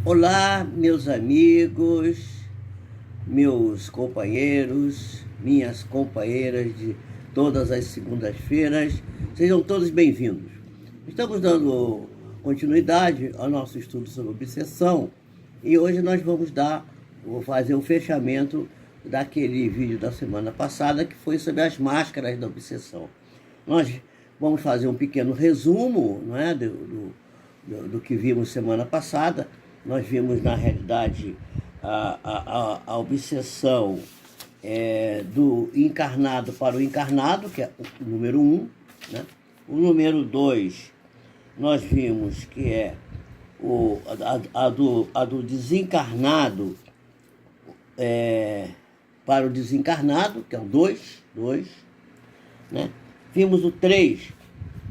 Olá, meus amigos, meus companheiros, minhas companheiras de todas as segundas-feiras, sejam todos bem-vindos. Estamos dando continuidade ao nosso estudo sobre obsessão e hoje nós vou fazer o fechamento daquele vídeo da semana passada que foi sobre as máscaras da obsessão. Nós vamos fazer um pequeno resumo, não é, do que vimos semana passada. Nós vimos, na realidade, a obsessão do encarnado para o encarnado, que é o número 1. Né? O número 2, nós vimos que é a do desencarnado para o desencarnado, que é o 2. Né? Vimos o 3,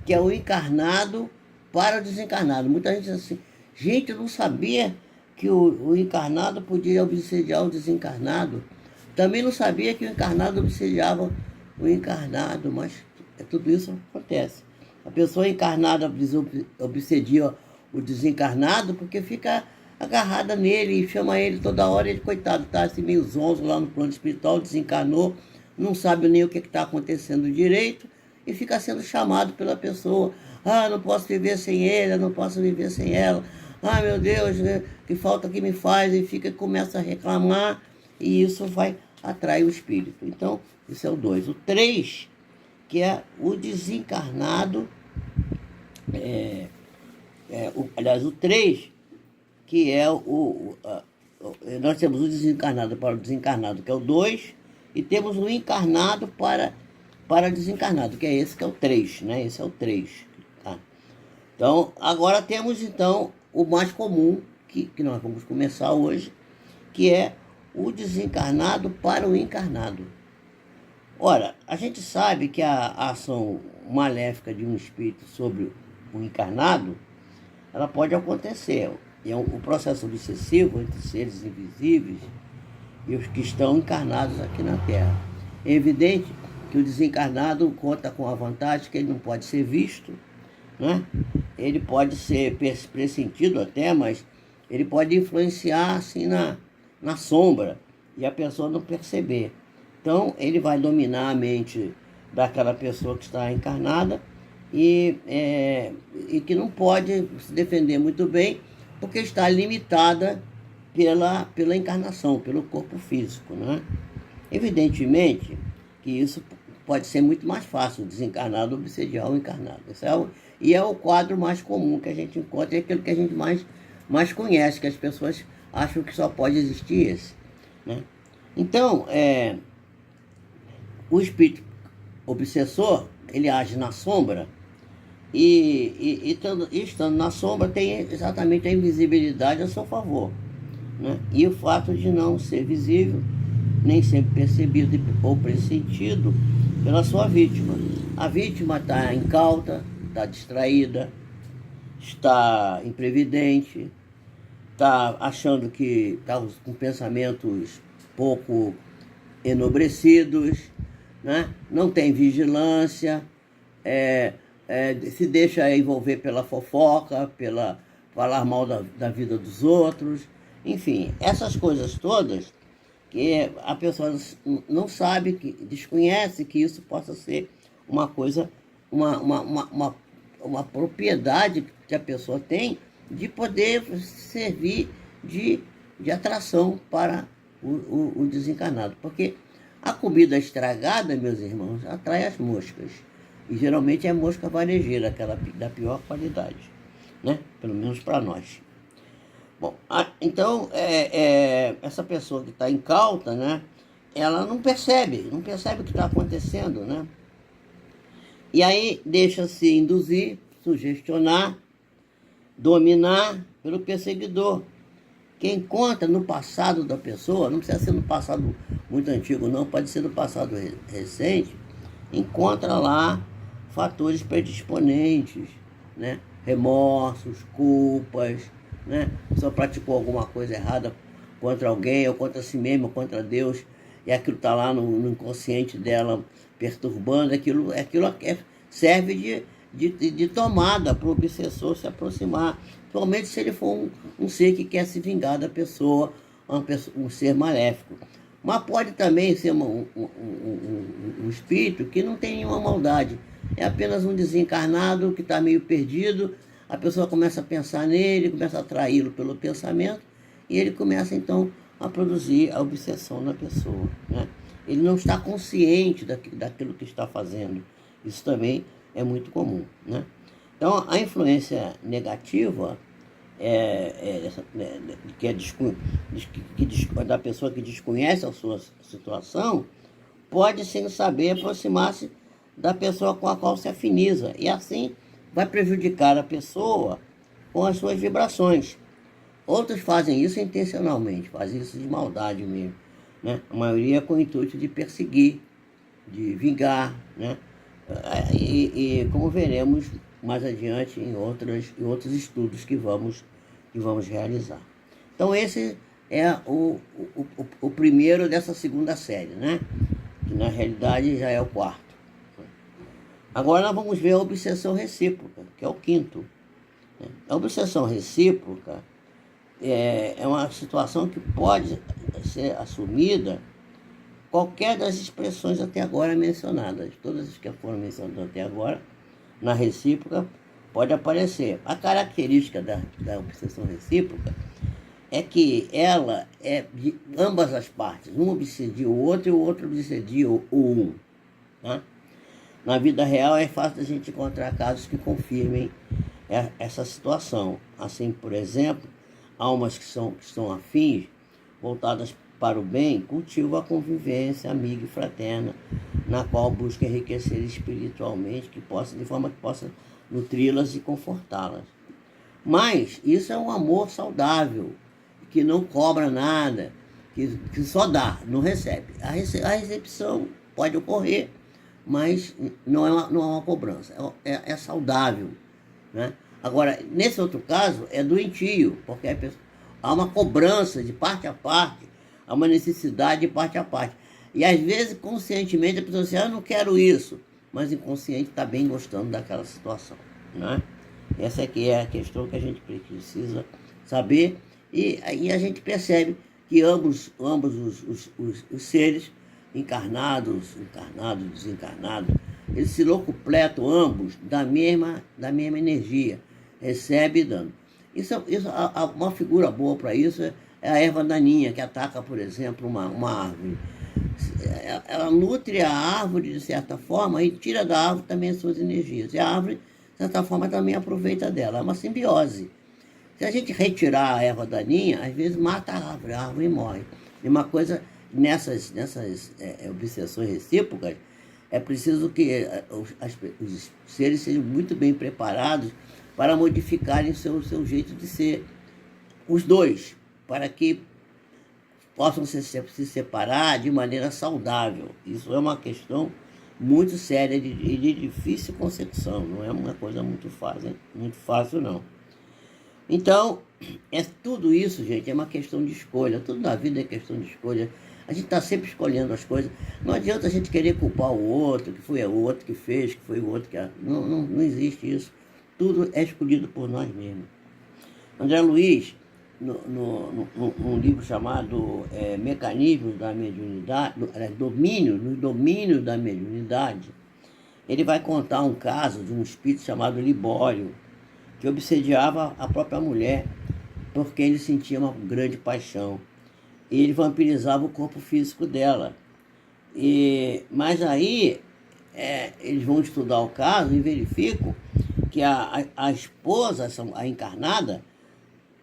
que é o encarnado para o desencarnado. Muita gente diz assim, gente, eu não sabia que o encarnado podia obsediar o desencarnado. Também não sabia que o encarnado obsediava o encarnado, mas tudo isso acontece. A pessoa encarnada obsedia o desencarnado porque fica agarrada nele e chama ele toda hora. Ele, coitado, está assim meio zonzo lá no plano espiritual, desencarnou, não sabe nem o que está acontecendo direito e fica sendo chamado pela pessoa. Ah, não posso viver sem ele, eu não posso viver sem ela. Ah, meu Deus, que falta que me faz. E começa a reclamar e isso vai atrair o espírito. Então, isso é o 2. O 3, que é o desencarnado, aliás, o 3, que é nós temos o desencarnado para o desencarnado, que é o 2, e temos o encarnado para desencarnado, que é esse que é o 3, né? Esse é o 3. Tá? Então, agora temos o mais comum, que nós vamos começar hoje, que é o desencarnado para o encarnado. Ora, a gente sabe que a ação maléfica de um espírito sobre o encarnado, ela pode acontecer. É um processo obsessivo entre seres invisíveis e os que estão encarnados aqui na Terra. É evidente que o desencarnado conta com a vantagem que ele não pode ser visto, né? Ele pode ser pressentido até, mas ele pode influenciar assim na sombra e a pessoa não perceber. Então, ele vai dominar a mente daquela pessoa que está encarnada e que não pode se defender muito bem porque está limitada pela encarnação, pelo corpo físico, né? Evidentemente que isso pode ser muito mais fácil, o desencarnado obsediar o encarnado. E é o quadro mais comum que a gente encontra, é aquilo que a gente mais conhece, que as pessoas acham que só pode existir esse. Né? Então, o espírito obsessor, ele age na sombra, e estando na sombra tem exatamente a invisibilidade a seu favor. Né? E o fato de não ser visível, nem sempre percebido ou pressentido pela sua vítima. A vítima está incauta, está distraída, está imprevidente, está achando que está com pensamentos pouco enobrecidos, né? Não tem vigilância, se deixa envolver pela fofoca, pela falar mal da vida dos outros, enfim, essas coisas todas que a pessoa não sabe, desconhece que isso possa ser uma coisa, uma propriedade que a pessoa tem de poder servir de atração para o desencarnado. Porque a comida estragada, meus irmãos, atrai as moscas. E geralmente é mosca varejeira, aquela da pior qualidade, né? Pelo menos para nós. Bom, então, essa pessoa que está incauta, né, ela não percebe o que está acontecendo, né? E aí deixa-se induzir, sugestionar, dominar pelo perseguidor, que encontra no passado da pessoa, não precisa ser no passado muito antigo não, pode ser no passado recente, encontra lá fatores predisponentes, né? Remorsos, culpas, né? A pessoa praticou alguma coisa errada contra alguém, ou contra si mesma, ou contra Deus, e aquilo está lá no inconsciente dela, perturbando, aquilo serve de tomada para o obsessor se aproximar, principalmente se ele for um ser que quer se vingar da pessoa, um ser maléfico. Mas pode também ser um espírito que não tem nenhuma maldade, é apenas um desencarnado que está meio perdido. A pessoa começa a pensar nele, começa a atraí-lo pelo pensamento, e ele começa então a produzir a obsessão na pessoa, né? Ele não está consciente daquilo que está fazendo. Isso também é muito comum, né? Então, a influência negativa da pessoa que desconhece a sua situação pode, sem saber, aproximar-se da pessoa com a qual se afiniza, e assim vai prejudicar a pessoa com as suas vibrações. Outros fazem isso intencionalmente, fazem isso de maldade mesmo, né? A maioria com o intuito de perseguir, de vingar, né? E como veremos mais adiante em outros estudos que vamos realizar. Então esse é o primeiro dessa segunda série, né? Que na realidade já é o quarto. Agora nós vamos ver a obsessão recíproca, que é o quinto. A obsessão recíproca é uma situação que pode ser assumida qualquer das expressões até agora mencionadas. Todas as que foram mencionadas até agora, na recíproca, pode aparecer. A característica da obsessão recíproca é que ela é de ambas as partes. Um obsedia o outro e o outro obsedia o um, né? Na vida real é fácil a gente encontrar casos que confirmem essa situação. Assim, por exemplo, almas que estão afins, voltadas para o bem, cultivam a convivência amiga e fraterna, na qual busca enriquecer espiritualmente, de forma que possa nutri-las e confortá-las. Mas isso é um amor saudável, que não cobra nada, que só dá, não recebe. A recepção pode ocorrer, mas não é uma cobrança, é saudável, né? Agora, nesse outro caso, é doentio, porque há uma cobrança de parte a parte, há uma necessidade de parte a parte. E às vezes, conscientemente, a pessoa diz, eu não quero isso, mas inconsciente está bem gostando daquela situação, né? Essa aqui é a questão que a gente precisa saber, e a gente percebe que ambos os seres, encarnados, desencarnados, eles se locupletam ambos da mesma energia, recebe e dando. Uma figura boa para isso é a erva daninha, que ataca, por exemplo, uma árvore. Ela nutre a árvore de certa forma e tira da árvore também as suas energias. E a árvore, de certa forma, também aproveita dela. É uma simbiose. Se a gente retirar a erva daninha, às vezes mata a árvore morre. E uma coisa, nessas obsessões recíprocas, é preciso que os seres sejam muito bem preparados para modificarem seu jeito de ser, os dois, para que possam se separar de maneira saudável. Isso é uma questão muito séria e de difícil consecução, não é uma coisa muito fácil não. Então, tudo isso, gente, é uma questão de escolha. Tudo na vida é questão de escolha. A gente está sempre escolhendo as coisas. Não adianta a gente querer culpar o outro, que foi o outro que fez, que foi o outro que... Não existe isso. Tudo é escolhido por nós mesmos. André Luiz, num livro chamado Mecanismos da Mediunidade, Domínio da Mediunidade, ele vai contar um caso de um espírito chamado Libório, que obsediava a própria mulher, porque ele sentia uma grande paixão. E ele vampirizava o corpo físico dela. Mas aí, eles vão estudar o caso e verificam que a esposa, a encarnada,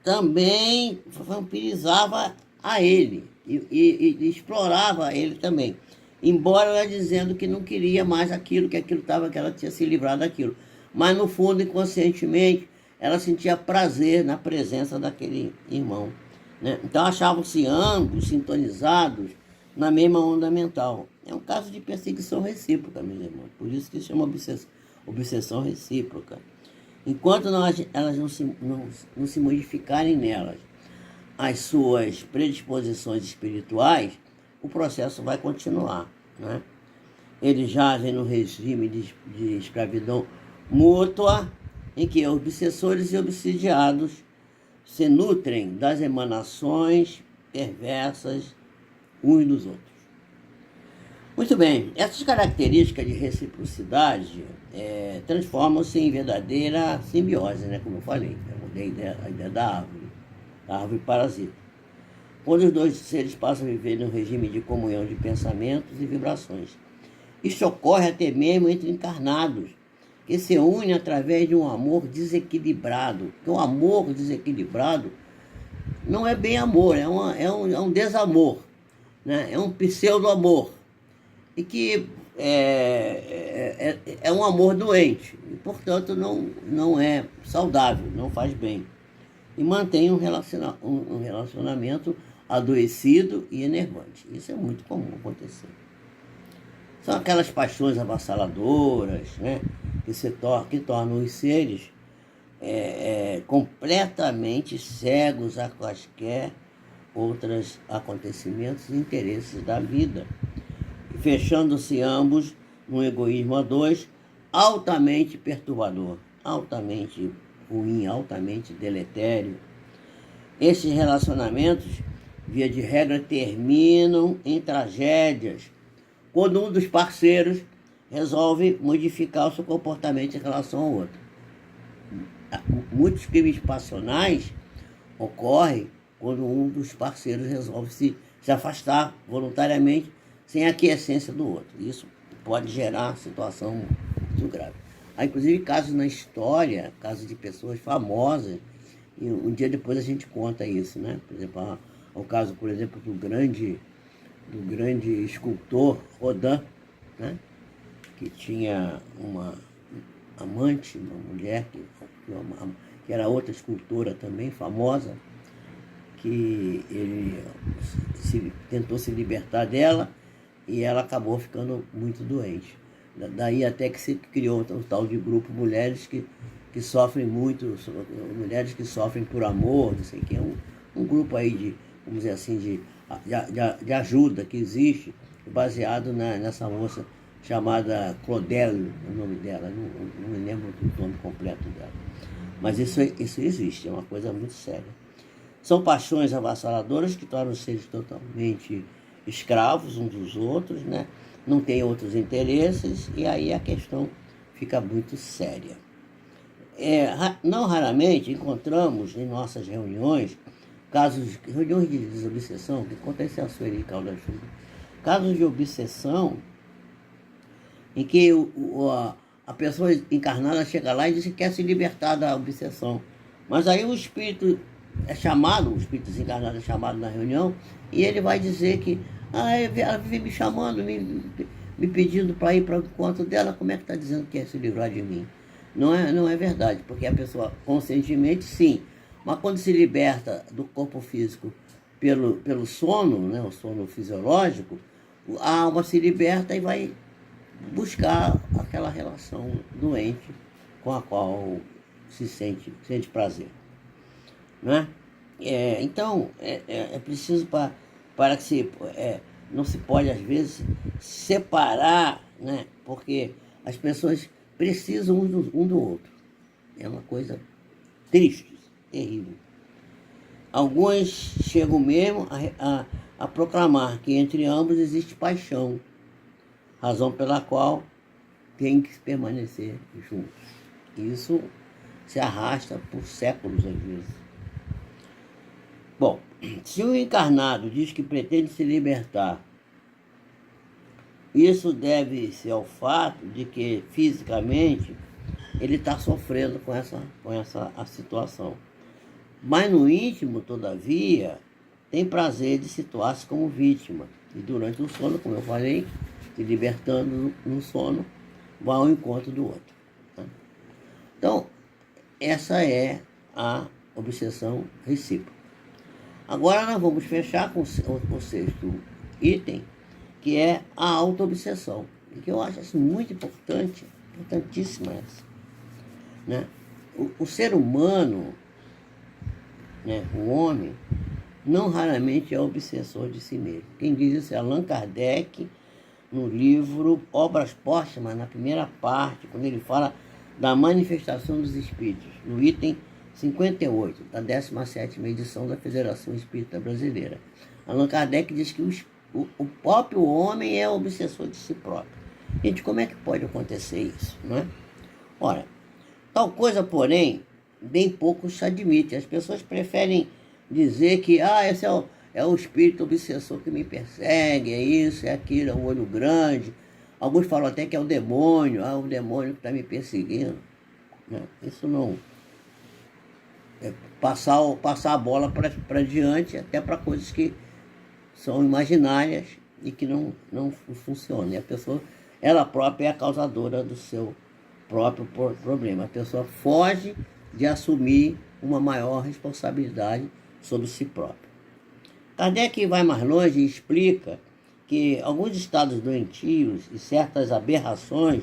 também vampirizava a ele e explorava ele também. Embora ela dizendo que não queria mais aquilo, que ela tinha se livrado daquilo. Mas no fundo, inconscientemente, ela sentia prazer na presença daquele irmão, né? Então achavam-se ambos sintonizados na mesma onda mental. É um caso de perseguição recíproca, meus irmãos. Por isso que se chama obsessão recíproca. Enquanto elas não se modificarem nelas as suas predisposições espirituais, o processo vai continuar, né? Eles jazem no regime de escravidão mútua em que obsessores e obsidiados se nutrem das emanações perversas uns dos outros. Muito bem, essas características de reciprocidade transformam-se em verdadeira simbiose, né? Como eu falei, eu mudei a ideia da árvore parasita. Quando os dois seres passam a viver num regime de comunhão de pensamentos e vibrações. Isso ocorre até mesmo entre encarnados, que se unem através de um amor desequilibrado. Porque o amor desequilibrado não é bem amor, é um desamor, né? É um pseudo-amor. E que é um amor doente, e, portanto, não é saudável, não faz bem. E mantém um relacionamento adoecido e enervante. Isso é muito comum acontecer. São aquelas paixões avassaladoras, né, que tornam os seres completamente cegos a quaisquer outros acontecimentos e interesses da vida, fechando-se ambos num egoísmo a dois altamente perturbador, altamente ruim, altamente deletério. Esses relacionamentos, via de regra, terminam em tragédias quando um dos parceiros resolve modificar o seu comportamento em relação ao outro. Muitos crimes passionais ocorrem quando um dos parceiros resolve se afastar voluntariamente sem a aquiescência do outro. Isso pode gerar situação muito grave. Há, inclusive, casos na história, casos de pessoas famosas, e um dia depois a gente conta isso, né? Por exemplo, o caso, por exemplo, do grande escultor Rodin, né? Que tinha uma amante, uma mulher que era outra escultora também famosa, que ele tentou se libertar dela e ela acabou ficando muito doente. Daí até que se criou um tal de grupo mulheres que sofrem muito, mulheres que sofrem por amor, não sei o que, um grupo aí de, vamos dizer assim, de ajuda que existe, baseado nessa moça chamada Claudel, o nome dela, não me lembro do nome completo dela. Mas isso existe, é uma coisa muito séria. São paixões avassaladoras que tornam os seres totalmente escravos uns dos outros, né? Não tem outros interesses, e aí a questão fica muito séria. Não raramente encontramos em nossas reuniões reuniões de desobsessão, que acontece a Sueli Caldas Júnior, casos de obsessão em que a pessoa encarnada chega lá e diz que quer se libertar da obsessão. Mas aí o espírito o espírito desencarnado é chamado na reunião, e ele vai dizer que ela vive me chamando, me pedindo para ir para o encontro dela, como é que está dizendo que quer se livrar de mim? Não é verdade, porque a pessoa conscientemente sim, mas quando se liberta do corpo físico pelo sono, né, o sono fisiológico, a alma se liberta e vai buscar aquela relação doente com a qual se sente prazer. Né? Então, é preciso para que não se pode, às vezes, separar, né? Porque as pessoas precisam um do outro. É uma coisa triste, terrível. Alguns chegam mesmo a proclamar que entre ambos existe paixão, razão pela qual tem que permanecer juntos. Isso se arrasta por séculos, às vezes. Bom, se um encarnado diz que pretende se libertar, isso deve-se ao fato de que, fisicamente, ele está sofrendo com essa situação. Mas no íntimo, todavia, tem prazer de situar-se como vítima. E durante o sono, como eu falei, se libertando no sono, vai ao encontro do outro. Tá? Então, essa é a obsessão recíproca. Agora nós vamos fechar com o sexto item, que é a auto-obsessão, que eu acho assim, muito importante, importantíssima essa. Né? O ser humano, né, o homem, não raramente é obsessor de si mesmo. Quem diz isso é Allan Kardec, no livro Obras Póstumas, na primeira parte, quando ele fala da manifestação dos espíritos, no item 58 da 17ª edição da Federação Espírita Brasileira. Allan Kardec diz que o próprio homem é obsessor de si próprio. Gente, como é que pode acontecer isso, não é? Ora, tal coisa, porém, bem poucos se admitem. As pessoas preferem dizer que esse é o espírito obsessor que me persegue, é isso, é aquilo, é o olho grande. Alguns falam até que é o demônio que está me perseguindo. Isso não... passar a bola para diante, até para coisas que são imaginárias e que não funcionam. E a pessoa, ela própria é a causadora do seu próprio problema. A pessoa foge de assumir uma maior responsabilidade sobre si própria. Kardec vai mais longe e explica que alguns estados doentios e certas aberrações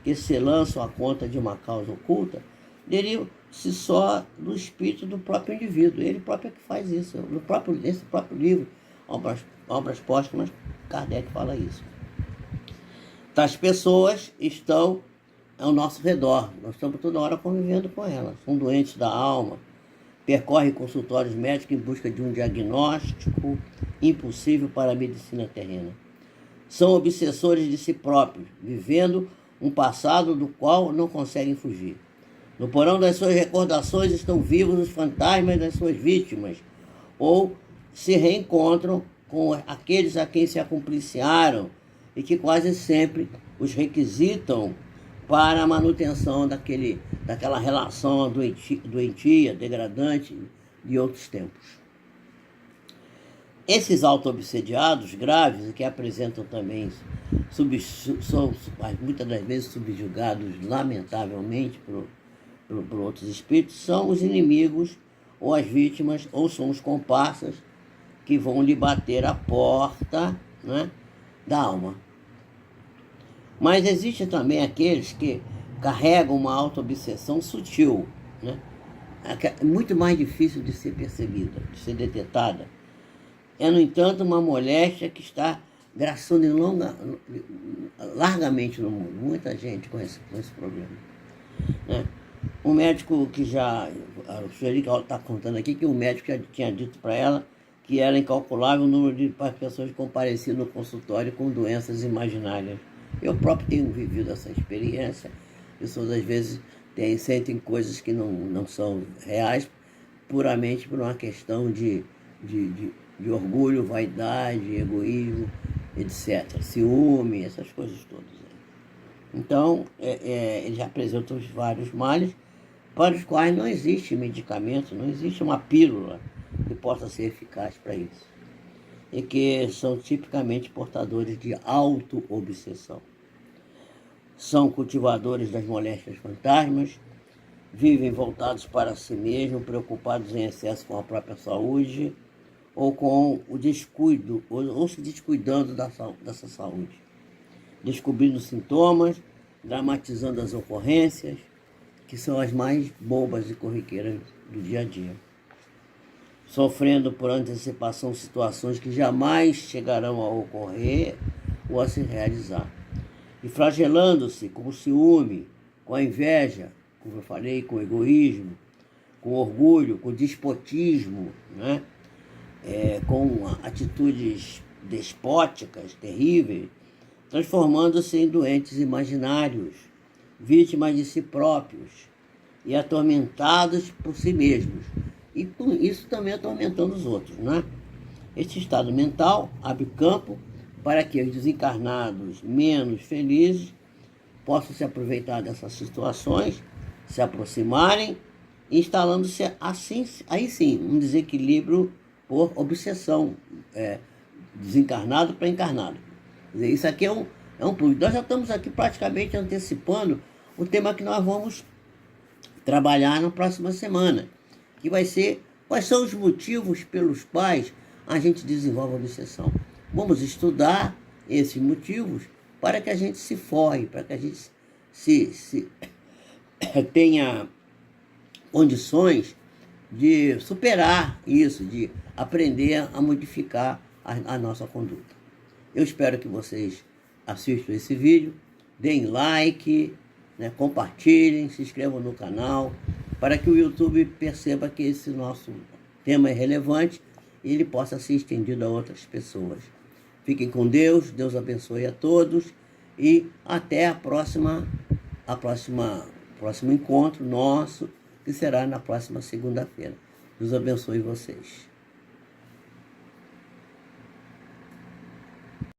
que se lançam à conta de uma causa oculta derivam-se só do espírito do próprio indivíduo. Ele próprio é que faz isso. Nesse próprio livro, Obras Póstumas, Kardec fala isso. Tais pessoas estão ao nosso redor. Nós estamos toda hora convivendo com elas. São doentes da alma, percorrem consultórios médicos em busca de um diagnóstico impossível para a medicina terrena. São obsessores de si próprios, vivendo um passado do qual não conseguem fugir. No porão das suas recordações estão vivos os fantasmas das suas vítimas, ou se reencontram com aqueles a quem se acompliciaram e que quase sempre os requisitam para a manutenção daquela relação doentia, degradante de outros tempos. Esses auto-obsediados graves, e que apresentam também, são muitas das vezes subjugados, lamentavelmente, por outros espíritos, são os inimigos, ou as vítimas, ou são os comparsas que vão lhe bater a porta, né, da alma. Mas existem também aqueles que carregam uma auto-obsessão sutil, né? É muito mais difícil de ser percebida, de ser detectada. É, no entanto, uma moléstia que está graçando largamente no mundo. Muita gente com esse problema, né? Um médico que o senhor está contando aqui que o médico já tinha dito para ela que era incalculável o número de pessoas que compareciam no consultório com doenças imaginárias. Eu próprio tenho vivido essa experiência. Pessoas, às vezes, sentem coisas que não são reais, puramente por uma questão de orgulho, vaidade, egoísmo, etc. Ciúme, essas coisas todas. Então, eles apresentam vários males para os quais não existe medicamento, não existe uma pílula que possa ser eficaz para isso. E que são tipicamente portadores de auto-obsessão. São cultivadores das moléstias fantasmas, vivem voltados para si mesmos, preocupados em excesso com a própria saúde, ou com o descuido, ou se descuidando dessa saúde, descobrindo sintomas, dramatizando as ocorrências, que são as mais bobas e corriqueiras do dia a dia, sofrendo por antecipação situações que jamais chegarão a ocorrer ou a se realizar, e flagelando-se com o ciúme, com a inveja, como eu falei, com o egoísmo, com o orgulho, com o despotismo, né? Com atitudes despóticas, terríveis, transformando-se em doentes imaginários, vítimas de si próprios e atormentados por si mesmos. E com isso também atormentando os outros, né? Este estado mental abre campo para que os desencarnados menos felizes possam se aproveitar dessas situações, se aproximarem, instalando-se assim, aí sim, um desequilíbrio por obsessão, desencarnado para encarnado. Quer dizer, isso aqui é um pulo. Nós já estamos aqui praticamente antecipando o tema que nós vamos trabalhar na próxima semana, que vai ser quais são os motivos pelos quais a gente desenvolve a obsessão. Vamos estudar esses motivos para que a gente se forre, para que a gente se tenha condições de superar isso, de aprender a modificar a nossa conduta. Eu espero que vocês assistam esse vídeo, deem like, né? Compartilhem, se inscrevam no canal, para que o YouTube perceba que esse nosso tema é relevante e ele possa ser estendido a outras pessoas. Fiquem com Deus, Deus abençoe a todos e até a próximo encontro nosso, que será na próxima segunda-feira. Deus abençoe vocês.